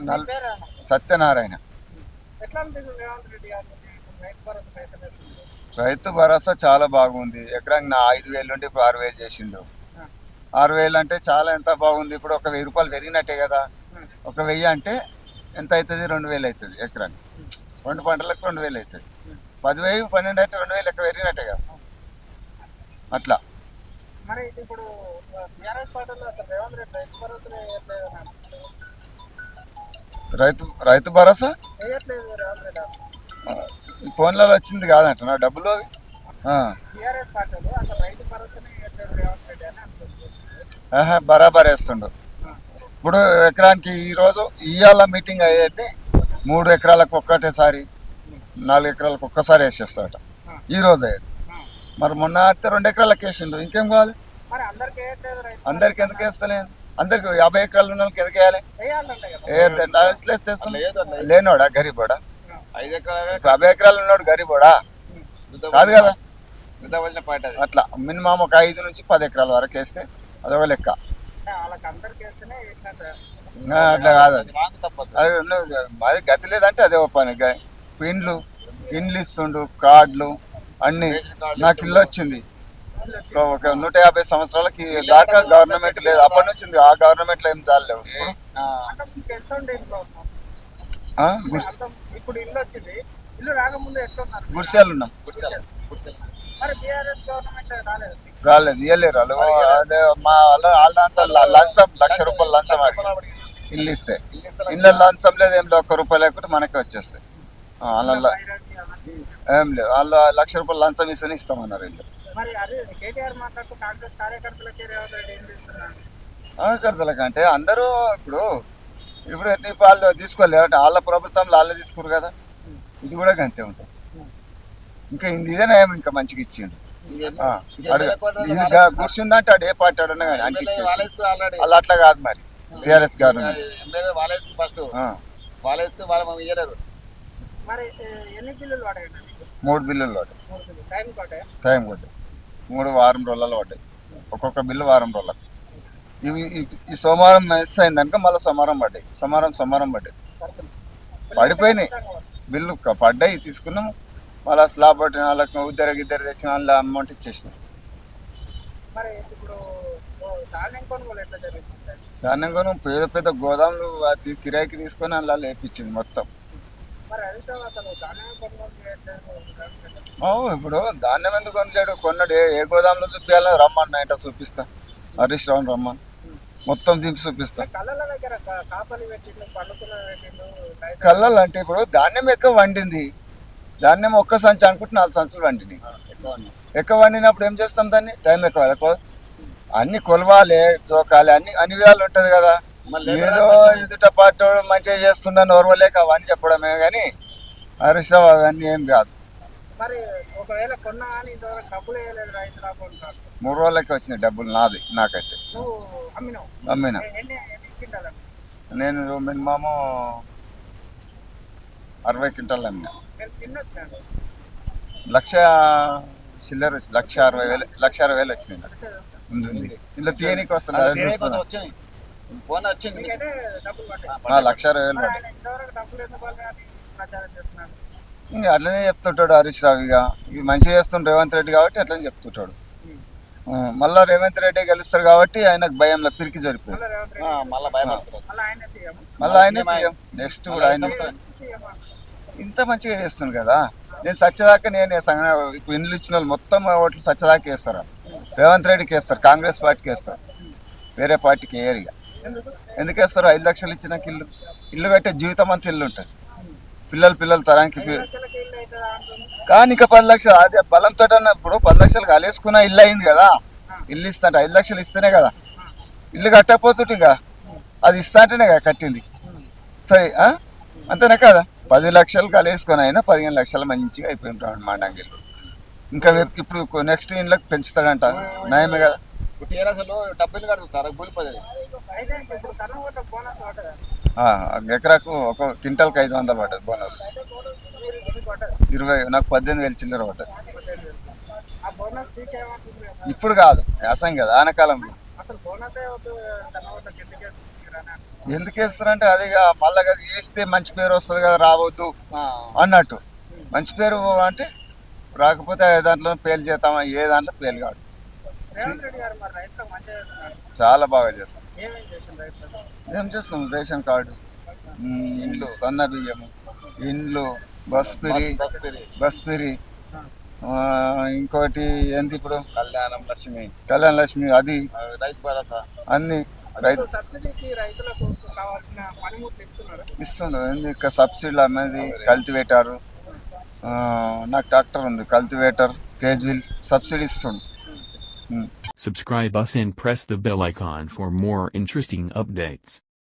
Null Satyanarayana. Rythu Bharosa చాలా బాగుంది. ఎకరానికి 5,000 నుండి ఇప్పుడు 6,000 చేసిండు. 6,000 అంటే చాలా ఎంత బాగుంది. ఇప్పుడు ఒక 1,000 రూపాయలు పెరిగినట్టే కదా. ఒక 1000 అంటే ఎంత అవుతుంది? 2,000 అవుతుంది ఎకరానికి. 2 పంటలకు 2,000 అవుతుంది. 10,000 12 అంటే 2,000 లెక్క పెరిగినట్టే కదా. అట్లా మరి ఇప్పుడు బీఆర్ఎస్ పార్టీలో అసలు రేవంత్ రెడ్డి రైతు భరోసా వేయట్లేదు. రేవంత్ రెడ్డి ఫోన్లలో వచ్చింది కాదంట నా డబ్బులు అవి. బీఆర్ఎస్ పార్టీలో అసలు రైతు భరోసానే వేయట్లేదు రేవంత్ రెడ్డి అని అనుకుంటున్నారు. బరాబర్ వేస్తుండు. ఇప్పుడు ఎకరానికి ఈరోజు ఇవాళ మీటింగ్ అయ్యేది 3 ఎకరాలకు ఒక్కటేసారి, 4 ఎకరాలకు ఒక్కసారి వేసేస్తాడట ఈరోజు అయ్యేది. మరి మొన్న అయితే 2 ఎకరాలకు వేసిండు. ఇంకేం కావాలి? అందరికి ఎందుకు వేస్తలేదు? అందరికి 50 ఎకరాలు ఉన్న వాళ్ళకి ఎందుకు వేయాలి? లేనోడా గరీబోడా? 50 ఎకరాలు ఉన్నాడు గరీబోడా కాదు కదా. అట్లా మినిమం ఒక 5 నుంచి 10 ఎకరాల వరకు వేస్తే అదొక లెక్క. అట్లా కాదు. అది అది గతి లేదంటే అదే ఒక పని. ఇండ్లు ఇస్తుండు, కార్డులు అన్ని. నాకు ఇల్లు వచ్చింది ఒక 150 సంవత్సరాలకి దాకా గవర్నమెంట్ లేదు. అప్పటి నుంచి ఉంది. ఆ గవర్నమెంట్ లో ఏం చాలేవు. గుడిసెలు ఉన్నాం. రాలేదు, ఇయ్యలేరు వాళ్ళు. అదే మా వాళ్ళంతా లంచం, 1,00,000 రూపాయలు లంచం అడిగి ఇల్లు ఇస్తే, ఇళ్ళ లంచం లేదు ఏం లేదు. 1 రూపాయి లేకుంటే మనకే వచ్చేస్తాయి. వాళ్ళ ఏం లేదు. వాళ్ళు 1,00,000 రూపాయలు లంచం ఇస్తేనే ఇస్తామన్నారు ఇల్లు. కార్యకర్తలకంటే అందరూ ఇప్పుడు వాళ్ళు తీసుకోలేదు. వాళ్ళ ప్రభుత్వంలో వాళ్ళే తీసుకురు కదా. ఇది కూడా అంతే ఉంటుంది. ఇంకా ఇదేనా ఇంకా మంచిగా ఇచ్చిండు. కూర్చుందంటే ఆడు ఏ పార్టీ ఆడన్నా కానీ అంటే ఇచ్చేసి వాళ్ళు అట్లా కాదు. మరి టీఆర్ఎస్ గవర్నమెంట్ 3 బిల్లులు పడ్డాయి. టైం కొట్టాయి. 3 వారం రోజులలో పడ్డాయి. ఒక్కొక్క బిల్లు వారం రోజులకు. ఈ సోమవారం మిస్ అయింది కనుక మళ్ళీ సోమవారం పడ్డాయి. సోమవారం పడ్డాయి. పడిపోయినాయి బిల్లు పడ్డాయి. తీసుకున్నాము. మళ్ళీ స్లాబ్ పట్టిన వాళ్ళకి ఇద్దరు తెచ్చిన వాళ్ళ అమౌంట్ ఇచ్చేసినాం. ధాన్యం కొను పెద్ద పెద్ద గోదాములు కిరాయికి తీసుకొని అలా లేపించింది మొత్తం. ఇప్పుడు ధాన్యం ఎందుకు కొనలేడు? కొన్నాడు. ఏ గోదాంలో చూపించాలో రమ్మని నైట్ చూపిస్తా. హరీష్ రావు రమ్మని మొత్తం దింపి చూపిస్తా. కళ్ళలు అంటే ఇప్పుడు ధాన్యం ఎక్కువ వండింది. ధాన్యం ఒక్క సంచి అనుకుంటే 4 సంచులు వండినాయి. ఎక్కువ వండినప్పుడు ఏం చేస్తాం? దాన్ని టైం ఎక్కువ అన్ని కొలవాలి, జోకాలి, అన్ని విధాలు ఉంటుంది కదా. ఏదో ఎదుట పార్టీ మంచిగా చేస్తుండని ఓర్వలేక అవన్నీ చెప్పడమే కానీ హరీష్ రావు అవన్నీ ఏం కాదు. 3 రోజులకి వచ్చినాయి డబ్బులు నాది. నాకైతే అమ్మినా. నేను మినిమము 60 క్వింటాలు అమ్మినా. 1,60,000 1,60,000 వచ్చినాయి. ఉంది ఇలా తీయనికి వస్తుంది. అది చూస్తున్నా 1,60,000 పడ్డాయి. ఇంకా అట్లనే చెప్తుంటాడు హరీష్ రావు. ఇది మంచిగా చేస్తుండు రేవంత్ రెడ్డి కాబట్టి అట్లనే చెప్తుంటాడు. మళ్ళా రేవంత్ రెడ్డి గెలుస్తారు కాబట్టి ఆయనకు భయంలో పిరికి జరిపోయింది. మళ్ళీ ఆయనే సీఎం. నెక్స్ట్ కూడా ఆయన ఇంత మంచిగా చేస్తుంది కదా. నేను సత్యదాకా ఇప్పుడు ఇండ్లు ఇచ్చిన వాళ్ళు మొత్తం ఓట్లు సత్యదాకా వేస్తారు. రేవంత్ రెడ్డికి వేస్తారు, కాంగ్రెస్ పార్టీకి వేస్తారు, వేరే పార్టీకి వేయరు. ఎందుకు వేస్తారు? 5 లక్షలు ఇచ్చినాక ఇల్లు కట్టే జీవితం అంతా ఇల్లు ఉంటుంది. పిల్లలు తరానికి కానీ ఇంకా 10 లక్షలు అదే బలంతో ఇప్పుడు 10 లక్షలు కలిసుకున్న ఇల్లు అయింది కదా. ఇల్లు ఇస్తాంట 5 లక్షలు ఇస్తేనే కదా. ఇల్లు కట్టకపోతుంటే ఇంకా అది ఇస్తాంటేనే కదా కట్టింది. సరే అంతేనా కదా. 10 లక్షలు కలిసుకొని అయినా 15 లక్షలు మంచిగా అయిపోయింటాడు మండంగిల్లు. ఇంకా ఇప్పుడు నెక్స్ట్ ఇండ్లకు పెంచుతాడంట. నయమే కదా. ఎకరాకు 1 క్వింటాల్కి 500 పడ్డది బోనస్. 20 నాకు 18,000 చిల్లర పడ్డది. ఇప్పుడు కాదు, వ్యవసాయం కదా ఆనకాలంలో. మీరు అని అంటున్నారు. ఎందుకు వేస్తారంటే అది మళ్ళీ అది వేస్తే మంచి పేరు వస్తుంది కదా రావద్దు అన్నట్టు. మంచి పేరు అంటే రాకపోతే దాంట్లో పేలు చేస్తామా, ఏ దాంట్లో పేలు కాదు. రేవంత్ రెడ్డి గారు మరి రైతులకు మంచిగా చేస్తున్నారు. చాలా బాగా చేస్తాం. ఏమేం చేసిన రైతులకు? ఏం చేస్తాం, రేషన్ కార్డు, ఇండ్లు, సన్న బియ్యము, ఇండ్లు, బస్ ఫ్రీ, ఇంకోటి ఏంది ఇప్పుడు కళ్యాణ లక్ష్మి, అది రైతు భరోసా అన్ని రైతు సబ్సిడీకి రైతులకు కావాల్సిన పనిముట్లు ఇస్తున్నారు. ఇస్తుండు. ఎందుకు సబ్సిడీలు అమ్మేది కల్టివేటర్, నాకు ట్రాక్టర్ ఉంది, కల్టివేటర్, కేజ్విల్ సబ్సిడీ ఇస్తుండు. Subscribe us and press the bell icon for more interesting updates.